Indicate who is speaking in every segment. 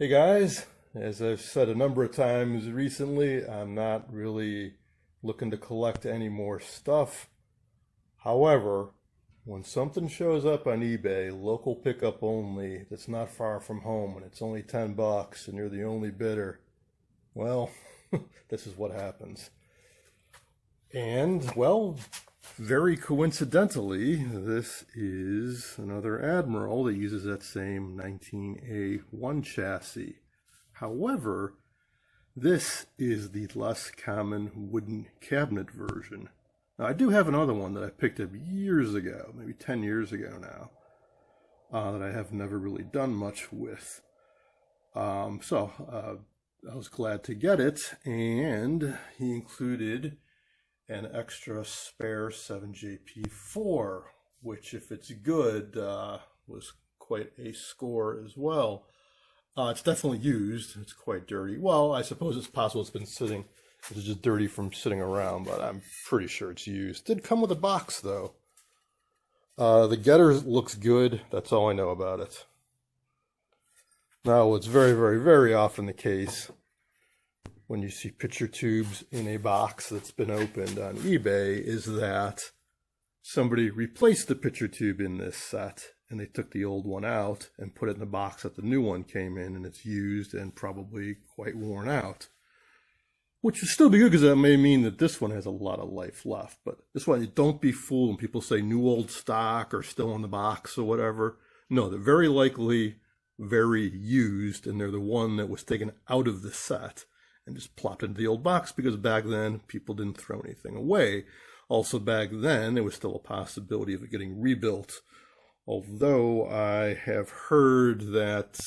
Speaker 1: Hey guys, as I've said a number of times recently, I'm not really looking to collect any more stuff. However, when something shows up on eBay, local pickup only, that's not far from home and it's only $10 and you're the only bidder, well, this is what happens. And, well, very coincidentally, this is another Admiral that uses that same 19A1 chassis. However, this is the less common wooden cabinet version. Now, I do have another one that I picked up years ago, maybe 10 years ago now, that I have never really done much with. I was glad to get it, and he included an extra spare 7JP4, which, if it's good, was quite a score as well. It's definitely used. It's quite dirty. Well, I suppose it's possible it's been sitting. It's just dirty from sitting around, but I'm pretty sure it's used. Did come with a box, though. The getter looks good. That's all I know about it. Now, what's very, very, very often the case when you see picture tubes in a box that's been opened on eBay is that somebody replaced the picture tube in this set and they took the old one out and put it in the box that the new one came in, and it's used and probably quite worn out. Which would still be good because that may mean that this one has a lot of life left. But this one, don't be fooled when people say new old stock or still in the box or whatever. No, they're very likely very used, and they're the one that was taken out of the set and just plopped into the old box, because back then people didn't throw anything away. Also back then there was still a possibility of it getting rebuilt, although I have heard that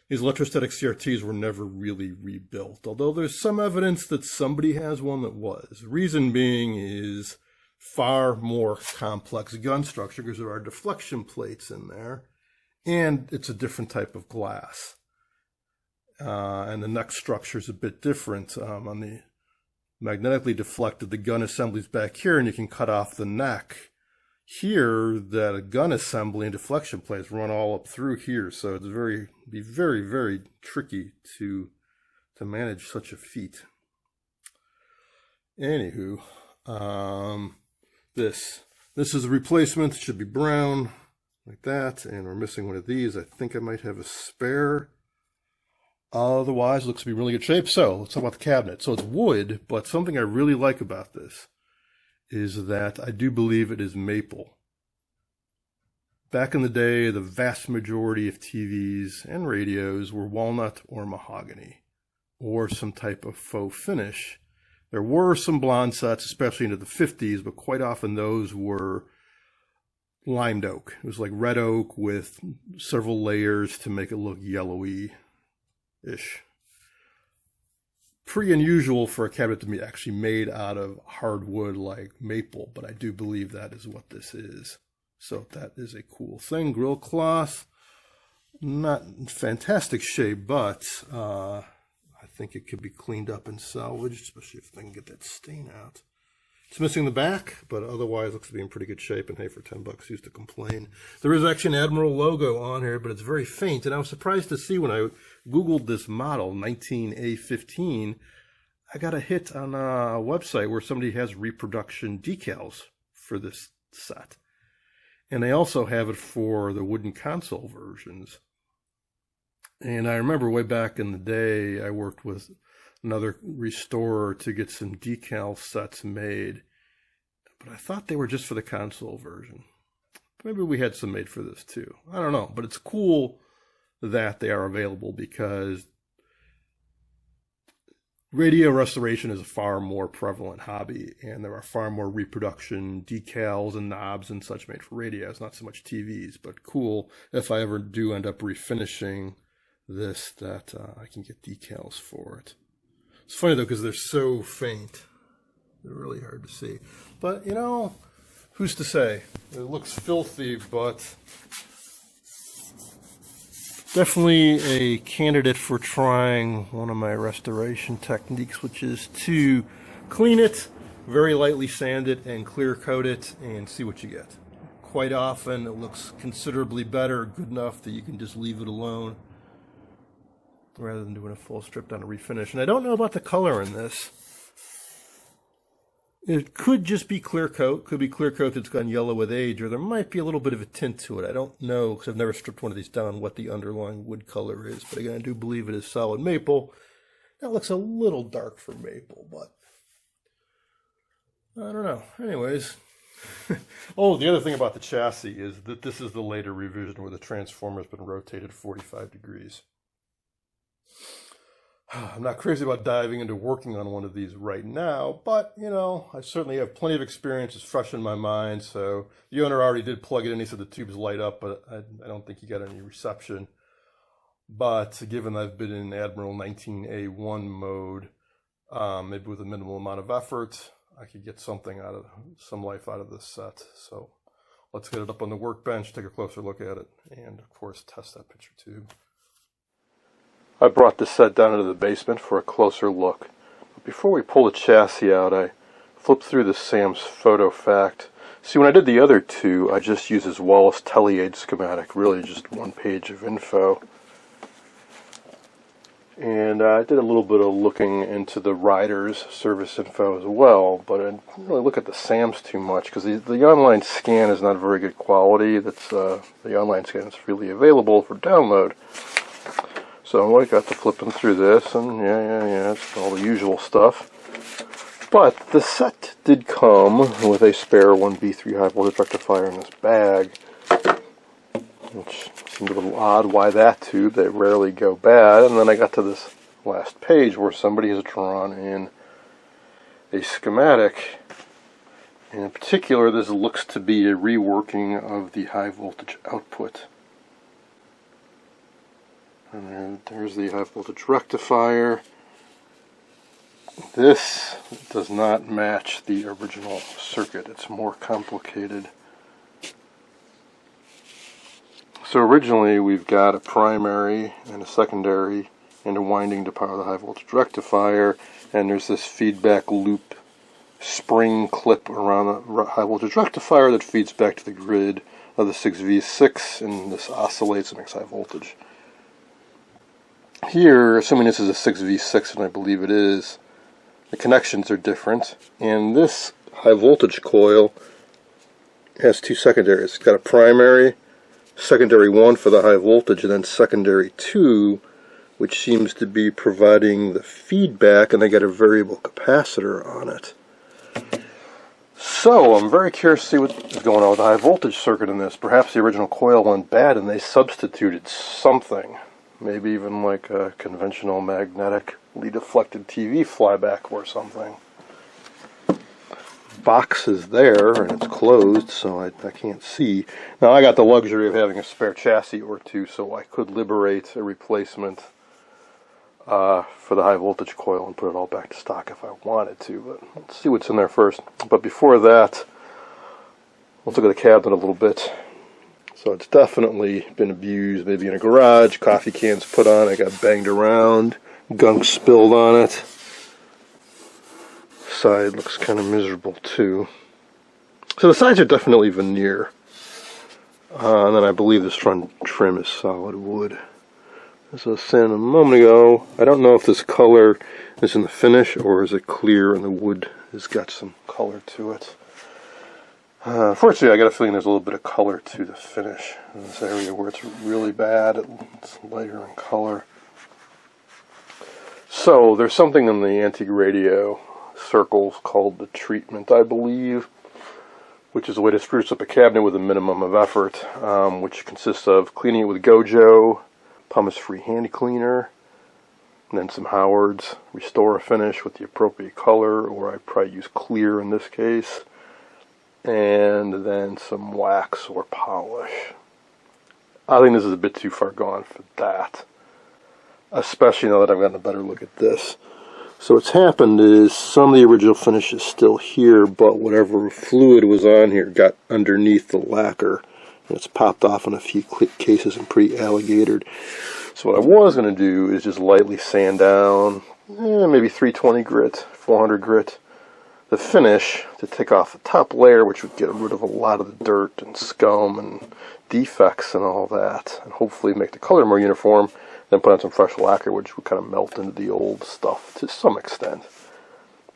Speaker 1: these electrostatic CRTs were never really rebuilt, although there's some evidence that somebody has one that was. Reason being is far more complex gun structure because there are deflection plates in there, and it's a different type of glass. And the neck structure is a bit different. On the magnetically deflected, the gun assembly's back here, and you can cut off the neck. Here, that a gun assembly and deflection plates run all up through here, so it's very, very tricky to manage such a feat. Anywho, this is a replacement. It should be brown like that, and we're missing one of these. I think I might have a spare. Otherwise, it looks to be in really good shape. So let's talk about the cabinet. So it's wood, but something I really like about this is that I do believe it is maple. Back in the day, the vast majority of TVs and radios were walnut or mahogany, or some type of faux finish. There were some blonde sets, especially into the 50s, but quite often those were limed oak. It was like red oak with several layers to make it look yellowy-ish. Pretty unusual for a cabinet to be actually made out of hardwood like maple, but I do believe that is what this is. So that is a cool thing. Grill cloth, not in fantastic shape, but I think it could be cleaned up and salvaged, especially if they can get that stain out. It's missing the back, but otherwise looks to be in pretty good shape, and hey, for $10, who's to complain? There is actually an Admiral logo on here, but it's very faint, and I was surprised to see when I Googled this model, 19A15, I got a hit on a website where somebody has reproduction decals for this set. And they also have it for the wooden console versions. And I remember way back in the day, I worked with another restorer to get some decal sets made, but I thought they were just for the console version. Maybe we had some made for this too. I don't know, but it's cool that they are available because radio restoration is a far more prevalent hobby, and there are far more reproduction decals and knobs and such made for radios, not so much TVs, but cool if I ever do end up refinishing this that I can get decals for it. It's funny, though, because they're so faint. They're really hard to see. But, you know, who's to say? It looks filthy, but definitely a candidate for trying one of my restoration techniques, which is to clean it, very lightly sand it, and clear coat it, and see what you get. Quite often, it looks considerably better, good enough that you can just leave it alone. rather than doing a full strip down to refinish. And I don't know about the color in this. It could just be clear coat. Could be clear coat that's gone yellow with age, or there might be a little bit of a tint to it. I don't know, because I've never stripped one of these down, what the underlying wood color is. But again, I do believe it is solid maple. That looks a little dark for maple, but I don't know. Anyways. Oh, the other thing about the chassis is that this is the later revision where the transformer's been rotated 45 degrees. I'm not crazy about diving into working on one of these right now, but, you know, I certainly have plenty of experience. It's fresh in my mind, so the owner already did plug it in. He said the tubes light up, but I don't think he got any reception. But given I've been in Admiral 19A1 mode, maybe with a minimal amount of effort, I could get some life out of this set. So let's get it up on the workbench, take a closer look at it, and of course test that picture tube. I brought this set down into the basement for a closer look. But before we pull the chassis out, I flipped through the Sam's Photo Fact. See, when I did the other two, I just used his Wallace Tele-Aid schematic, really just one page of info. And I did a little bit of looking into the rider's service info as well, but I didn't really look at the Sam's too much, because the online scan is not very good quality. That's the online scan is freely available for download. So I got to flipping through this, and yeah, it's all the usual stuff. But the set did come with a spare 1B3 high voltage rectifier in this bag, which seemed a little odd. Why that tube? They rarely go bad. And then I got to this last page where somebody has drawn in a schematic. And in particular, this looks to be a reworking of the high voltage output. And there's the high voltage rectifier. This does not match the original circuit. It's more complicated. So originally we've got a primary and a secondary and a winding to power the high voltage rectifier, and there's this feedback loop spring clip around the high voltage rectifier that feeds back to the grid of the 6V6, and this oscillates and makes high voltage. Here, assuming this is a 6V6, and I believe it is, the connections are different, and this high voltage coil has two secondaries. It's got a primary, secondary 1 for the high voltage, and then secondary 2, which seems to be providing the feedback, and they got a variable capacitor on it. So I'm very curious to see what is going on with the high voltage circuit in this. Perhaps the original coil went bad and they substituted something. Maybe even like a conventional magnetically deflected TV flyback or something. Box is there and it's closed, so I can't see. Now I got the luxury of having a spare chassis or two, so I could liberate a replacement for the high voltage coil and put it all back to stock if I wanted to. But let's see what's in there first. But before that, let's look at the cabinet a little bit. So it's definitely been abused, maybe in a garage, coffee cans put on it, got banged around, gunk spilled on it. Side looks kind of miserable too. So the sides are definitely veneer. And then I believe this front trim is solid wood. As I was saying a moment ago, I don't know if this color is in the finish or is it clear and the wood has got some color to it. Unfortunately, I got a feeling there's a little bit of color to the finish in this area where it's really bad. It's lighter in color. So there's something in the antique radio circles called the treatment, I believe, which is a way to spruce up a cabinet with a minimum of effort, which consists of cleaning it with Gojo, pumice-free hand cleaner, and then some Howards, restore a finish with the appropriate color, or I probably use clear in this case, and then some wax or polish. I think this is a bit too far gone for that, especially now that I've gotten a better look at this. So what's happened is some of the original finish is still here, but whatever fluid was on here got underneath the lacquer, and it's popped off in a few cases and pretty alligatored. So what I was going to do is just lightly sand down, maybe 320 grit, 400 grit, the finish to take off the top layer, which would get rid of a lot of the dirt and scum and defects and all that, and hopefully make the color more uniform. then put on some fresh lacquer, which would kind of melt into the old stuff to some extent.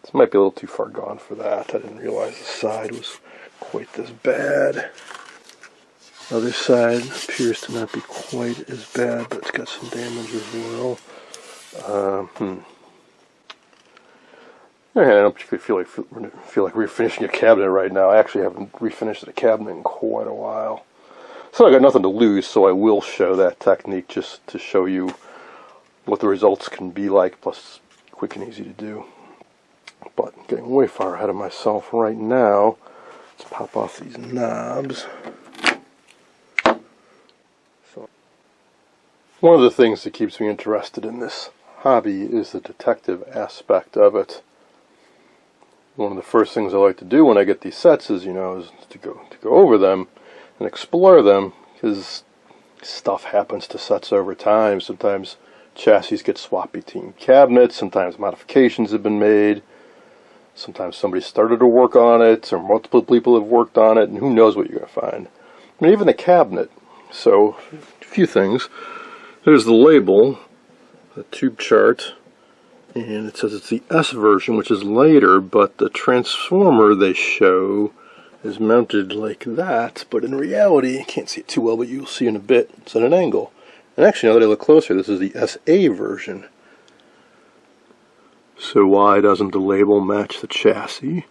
Speaker 1: This might be a little too far gone for that. I didn't realize the side was quite this bad. Other side appears to not be quite as bad, but it's got some damage as well. I don't particularly feel like refinishing a cabinet right now. I actually haven't refinished a cabinet in quite a while. So I got nothing to lose, so I will show that technique just to show you what the results can be like, plus it's quick and easy to do. But I'm getting way far ahead of myself right now. Let's pop off these knobs. So, one of the things that keeps me interested in this hobby is the detective aspect of it. One of the first things I like to do when I get these sets is, is to go over them and explore them, because stuff happens to sets over time. Sometimes chassis get swapped between cabinets, sometimes modifications have been made, sometimes somebody started to work on it, or multiple people have worked on it, and who knows what you're going to find. I mean, even the cabinet. So, a few things. There's the label, the tube chart, and it says it's the S version, which is later, but the transformer they show is mounted like that, but in reality, you can't see it too well, but you'll see in a bit, it's at an angle. And actually, now that I look closer, this is the SA version. So why doesn't the label match the chassis?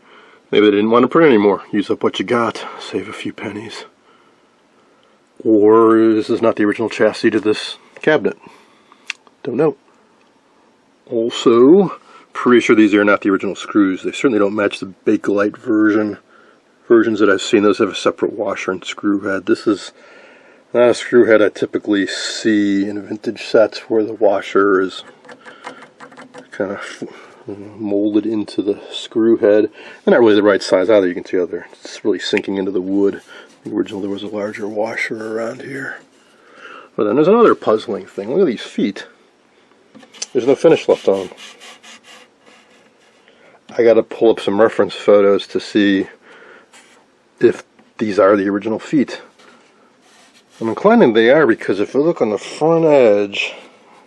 Speaker 1: Maybe they didn't want to print anymore. Use up what you got, save a few pennies. Or this is not the original chassis to this cabinet. Don't know. Also, pretty sure these are not the original screws. They certainly don't match the Bakelite versions that I've seen. Those have a separate washer and screw head. This is not a screw head I typically see in vintage sets, where the washer is kind of molded into the screw head. They're not really the right size either. You can see how it's really sinking into the wood. The original, there was a larger washer around here. But then there's another puzzling thing. Look at these feet. There's no finish left on them. I got to pull up some reference photos to see if these are the original feet. I'm inclining they are, because if you look on the front edge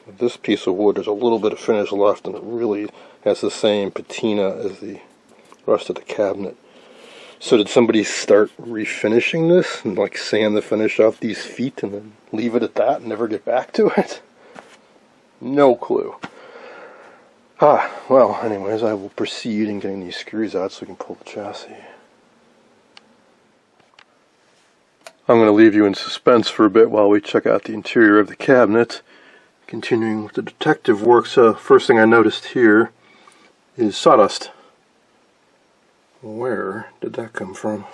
Speaker 1: of this piece of wood, there's a little bit of finish left, and it really has the same patina as the rest of the cabinet. So did somebody start refinishing this and like sand the finish off these feet and then leave it at that and never get back to it? No clue. Well, anyways, I will proceed in getting these screws out so we can pull the chassis. I'm going to leave you in suspense for a bit while we check out the interior of the cabinet. Continuing with the detective work, so first thing I noticed here is sawdust. Where did that come from?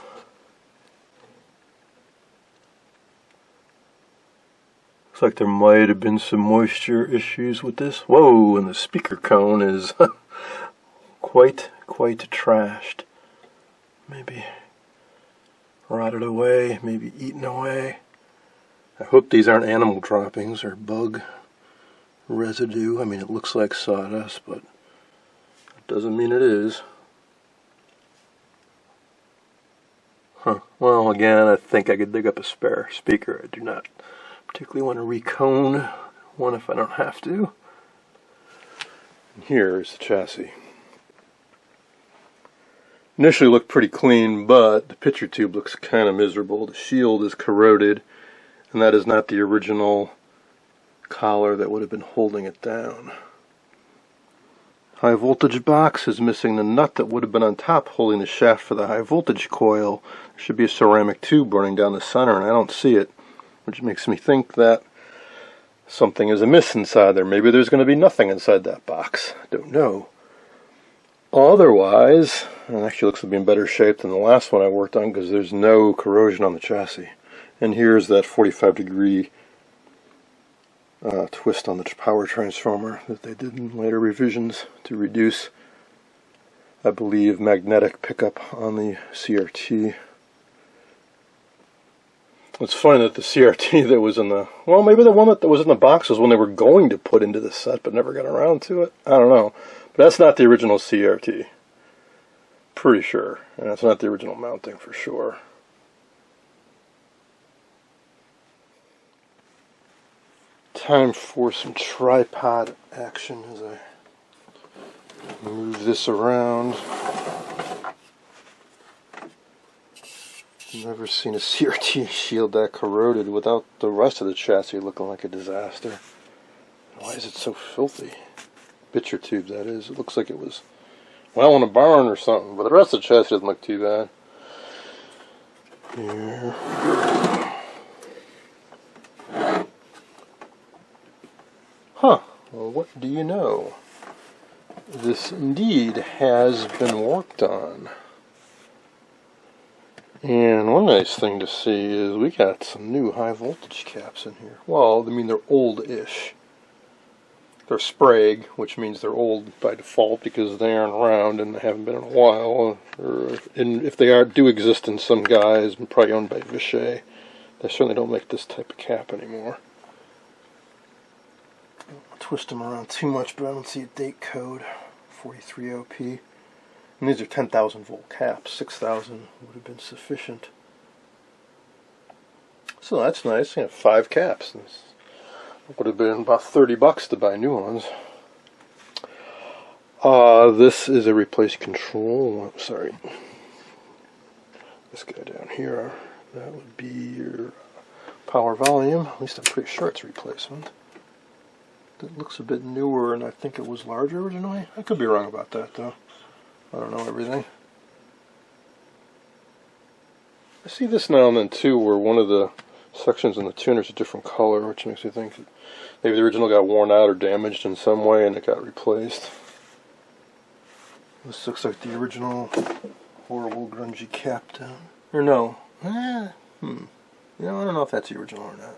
Speaker 1: Looks like there might have been some moisture issues with this. Whoa, and the speaker cone is quite trashed. Maybe rotted away, maybe eaten away. I hope these aren't animal droppings or bug residue. I mean, it looks like sawdust, but it doesn't mean it is. Well, again, I think I could dig up a spare speaker. I do not particularly want to recone one if I don't have to. And here's the chassis. Initially looked pretty clean, but the picture tube looks kind of miserable. The shield is corroded, and that is not the original collar that would have been holding it down. High voltage box is missing the nut that would have been on top holding the shaft for the high voltage coil. There should be a ceramic tube running down the center, and I don't see it, which makes me think that something is amiss inside there. Maybe there's going to be nothing inside that box. I don't know. Otherwise, it actually looks to be in better shape than the last one I worked on, because there's no corrosion on the chassis. And here's that 45-degree twist on the power transformer that they did in later revisions to reduce, I believe, magnetic pickup on the CRT. It's funny that the CRT that was in the, well, maybe the one that was in the box was one they were going to put into the set but never got around to it. I don't know. But that's not the original CRT. Pretty sure. And that's not the original mounting for sure. Time for some tripod action as I move this around. Never seen a CRT shield that corroded without the rest of the chassis looking like a disaster. Why is it so filthy? Picture tube, that is. It looks like it was, well, in a barn or something, but the rest of the chassis doesn't look too bad. Here. Huh. Well, what do you know? This indeed has been worked on. And one nice thing to see is we got some new high voltage caps in here. Well, I mean, they're old-ish. They're Sprague, which means they're old by default because they aren't around and they haven't been in a while. Or if they do exist in some guys, probably owned by Vichy. They certainly don't make this type of cap anymore. I'll twist them around too much, but I don't see a date code. 43OP. And these are 10,000 volt caps. 6,000 would have been sufficient. So that's nice. You have 5 caps. It would have been about $30 to buy new ones. This is a replace control. Sorry. This guy down here. That would be your power volume. At least I'm pretty sure it's replacement. It looks a bit newer, and I think it was larger originally. I could be wrong about that, though. I don't know everything. I see this now and then too, where one of the sections in the tuner is a different color, which makes me think that maybe the original got worn out or damaged in some way and it got replaced. This looks like the original horrible grungy cap down. Or no. You know, I don't know if that's the original or not.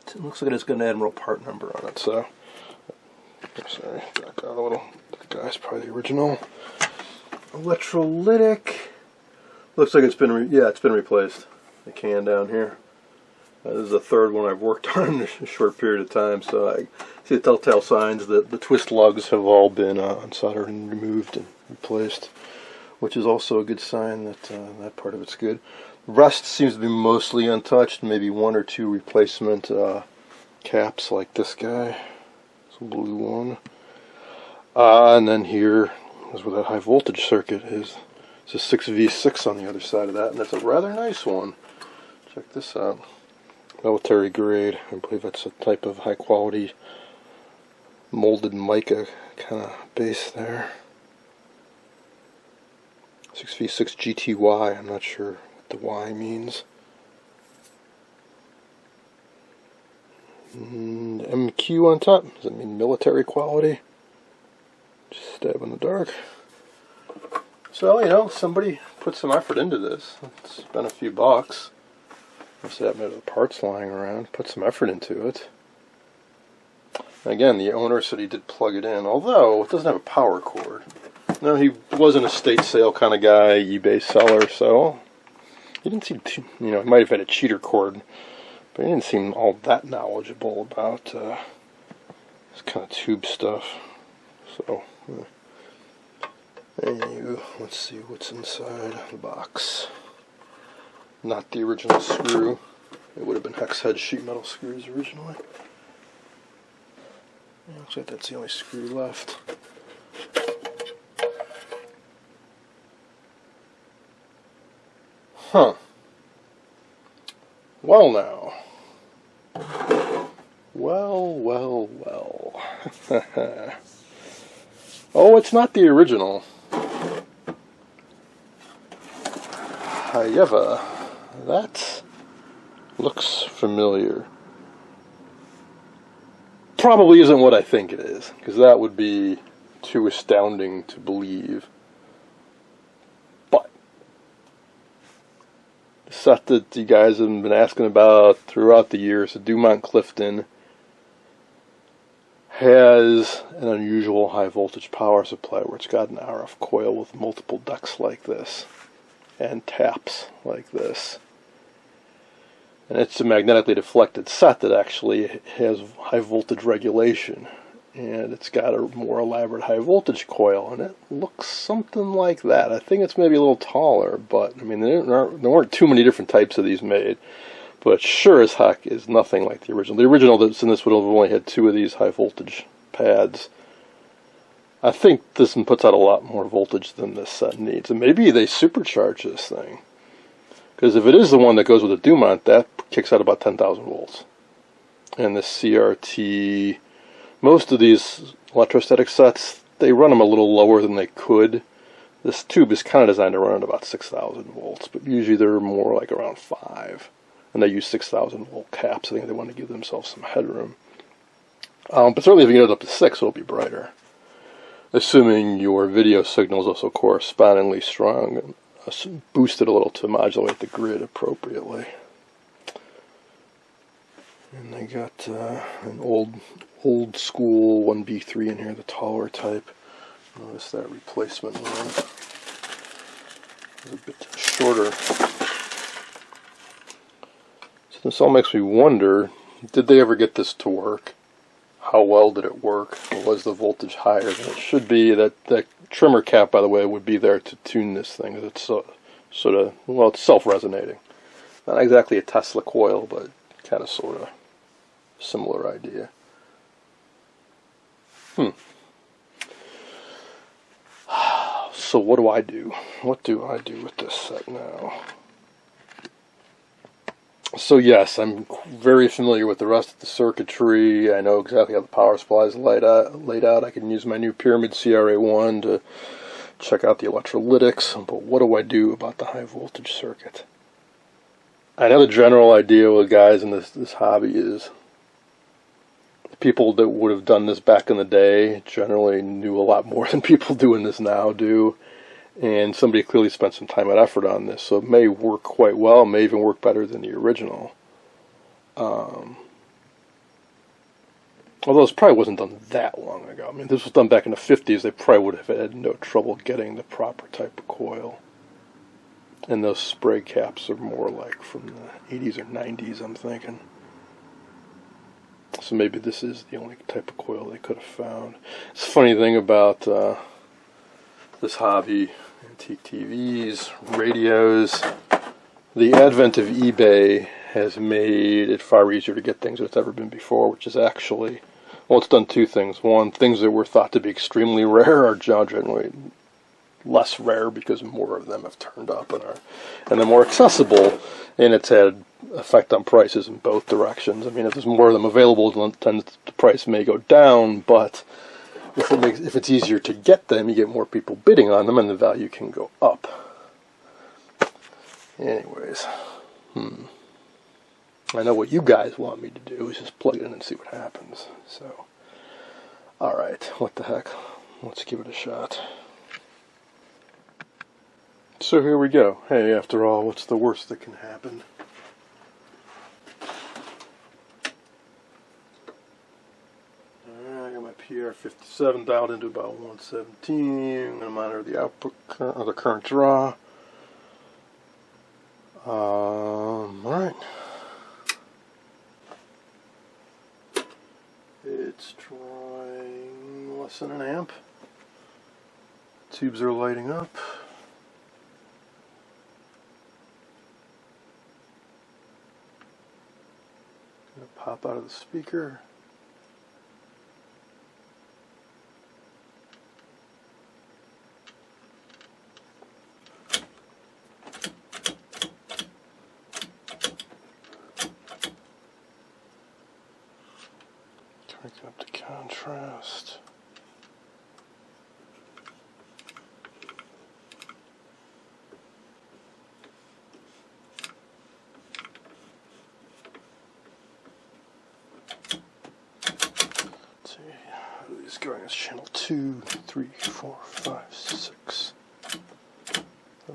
Speaker 1: It looks like it's got an Admiral part number on it, so. Sorry, back out a little. That guy's probably the original. Electrolytic. Looks like it's been replaced. The can down here. This is the third one I've worked on in a short period of time, so I see the telltale signs that the twist lugs have all been unsoldered and removed and replaced, which is also a good sign that that part of it's good. The rest seems to be mostly untouched, maybe 1 or 2 replacement caps like this guy. It's a blue one. And then here is where that high voltage circuit is. It's a 6V6 on the other side of that, and that's a rather nice one. Check this out. Military grade. I believe that's a type of high quality molded mica kind of base there. 6V6 GTY. I'm not sure what the Y means. And MQ on top. Does that mean military quality? Just stab in the dark. So, you know, somebody put some effort into this. Spent a few bucks. Must have the parts lying around. Put some effort into it. Again, the owner said he did plug it in, although it doesn't have a power cord. No, he wasn't a estate sale kind of guy, eBay seller, so he didn't seem too, you know, he might have had a cheater cord, but he didn't seem all that knowledgeable about this kind of tube stuff. So, anyway, let's see what's inside the box. Not the original screw. It would have been hex head sheet metal screws originally. Looks like that's the only screw left. Huh. Well now. Well. Oh, it's not the original. However, that looks familiar. Probably isn't what I think it is, because that would be too astounding to believe. But the set that you guys have been asking about throughout the years, the Dumont Clifton, has an unusual high voltage power supply where it's got an RF coil with multiple ducts like this and taps like this. And it's a magnetically deflected set that actually has high voltage regulation. And it's got a more elaborate high voltage coil, and it looks something like that. I think it's maybe a little taller, but I mean, there weren't too many different types of these made. but sure as heck is nothing like the original. The original that's in this would have only had 2 of these high voltage pads. I think this one puts out a lot more voltage than this set needs, and maybe they supercharge this thing. Because if it is the one that goes with the Dumont, that kicks out about 10,000 volts. And the CRT, most of these electrostatic sets, they run them a little lower than they could. This tube is kind of designed to run at about 6,000 volts, but usually they're more like around 5. And they use 6,000 volt caps. I think they want to give themselves some headroom. But certainly if you get it up to 6, it'll be brighter. Assuming your video signal is also correspondingly strong, boosted a little to modulate the grid appropriately. And they got an old school 1B3 in here, the taller type. Notice that replacement one is a bit shorter. So this all makes me wonder, did they ever get this to work? How well did it work? Was the voltage higher than it should be? That trimmer cap, by the way, would be there to tune this thing. It's sort of, well, it's self-resonating. Not exactly a Tesla coil, but kind of sort of similar idea. So what do I do? What do I do with this set now? So yes, I'm very familiar with the rest of the circuitry. I know exactly how the power supply is laid out. I can use my new Pyramid CRA1 to check out the electrolytics, but what do I do about the high voltage circuit? I know the general idea with guys in this hobby is people that would have done this back in the day generally knew a lot more than people doing this now do. And somebody clearly spent some time and effort on this, so it may work quite well, may even work better than the original. Although this probably wasn't done that long ago. I mean, this was done back in the 50s, they probably would have had no trouble getting the proper type of coil. And those spray caps are more like from the 80s or 90s, I'm thinking. So maybe this is the only type of coil they could have found. It's a funny thing about this hobby, antique TVs, radios. The advent of eBay has made it far easier to get things than it's ever been before, which is actually, well, it's done 2 things. One, things that were thought to be extremely rare are generally less rare because more of them have turned up and they're more accessible, and it's had effect on prices in both directions. I mean, if there's more of them available, then the price may go down, but if it's easier to get them, you get more people bidding on them, and the value can go up. Anyways, I know what you guys want me to do is just plug it in and see what happens. So, alright, what the heck? Let's give it a shot. So here we go. Hey, after all, what's the worst that can happen? I got my PR57 dialed into about 117. I'm going to monitor the output current, or the current draw. Alright. It's drawing less than an amp. Tubes are lighting up. Gonna pop out of the speaker. Turn up the contrast. It's going as channel 2, 3, 4, 5, 6.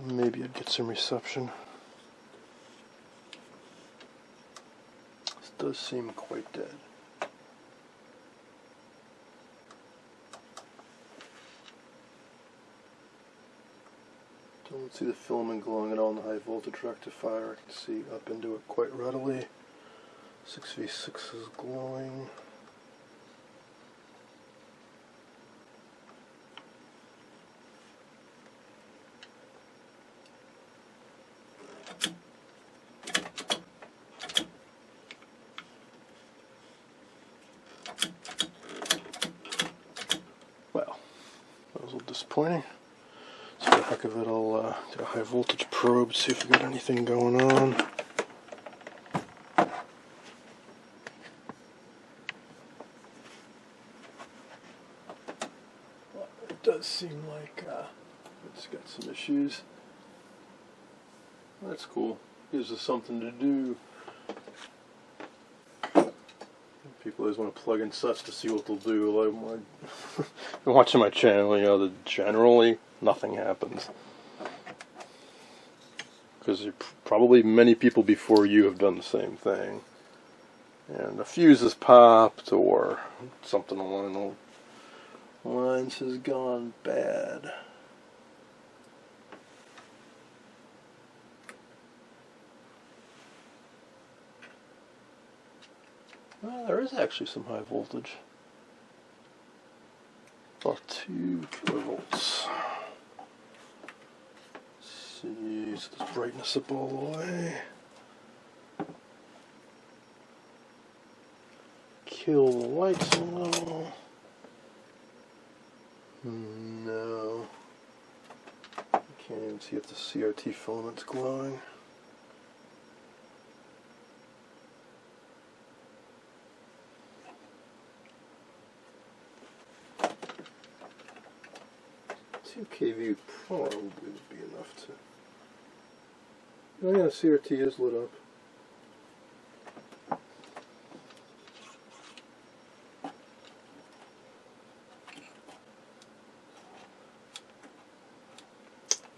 Speaker 1: Maybe I'd get some reception. This does seem quite dead. Don't see the filament glowing at all in the high voltage rectifier. I can see up into it quite readily. 6v6 is glowing. Well, that was a little disappointing. So for the heck of it, I'll do a high voltage probe, see if we got anything going on. Well, it does seem like it's got some issues. That's cool. Gives us something to do. People always want to plug in such to see what they'll do. Like, been watching my channel, you know, that generally nothing happens. Because probably many people before you have done the same thing. And a fuse has popped, or something along the lines has gone bad. Well, there is actually some high voltage. About 2 kilovolts. Let's see, so let's brightness up all the way. Kill the lights a little. No. I can't even see if the CRT filament's glowing. kV probably would be enough to. Oh yeah, CRT is lit up.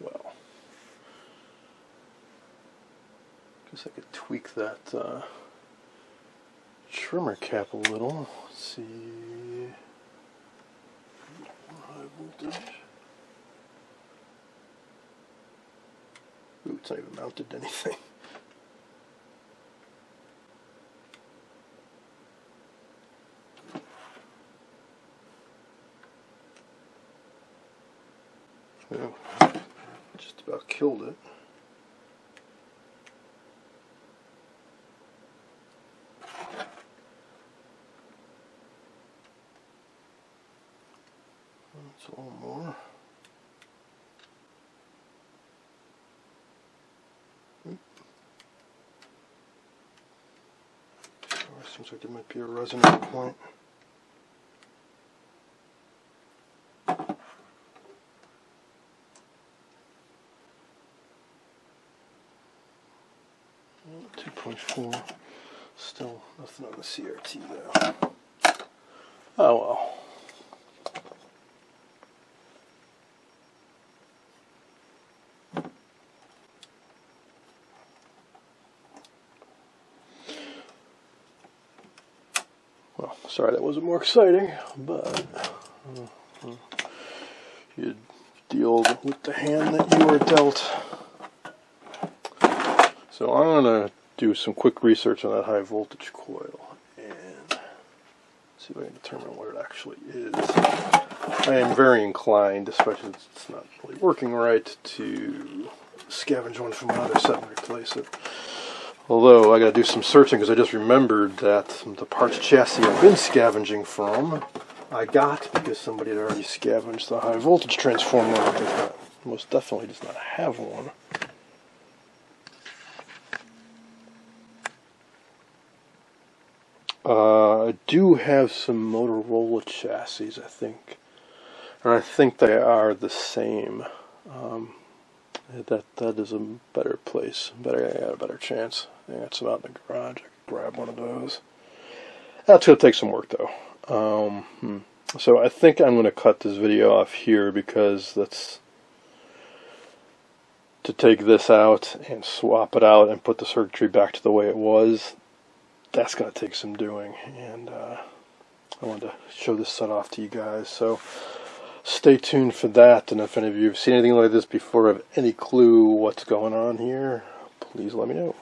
Speaker 1: Well, guess I could tweak that trimmer cap a little. Let's see. High voltage. Ooh, it's not even mounted to anything. Well, just about killed it. That's a little more. Seems like there might be a resonant point. Oh, 2.4. Still nothing on the CRT though. Oh well. Well, sorry that wasn't more exciting, but you deal with the hand that you were dealt. So I'm going to do some quick research on that high voltage coil and see if I can determine what it actually is. I am very inclined, especially since it's not really working right, to scavenge one from another set and replace it. Although I got to do some searching because I just remembered that the parts chassis I've been scavenging from, I got because somebody had already scavenged the high voltage transformer. Because most definitely does not have one. I do have some Motorola chassis, I think, and I think they are the same. That is a better place. I got a better chance. I got some out in the garage. I could grab one of those. That's going to take some work, though. So I think I'm going to cut this video off here because that's to take this out and swap it out and put the circuitry back to the way it was. That's going to take some doing, and I wanted to show this set off to you guys. So stay tuned for that, and if any of you have seen anything like this before, have any clue what's going on here, please let me know.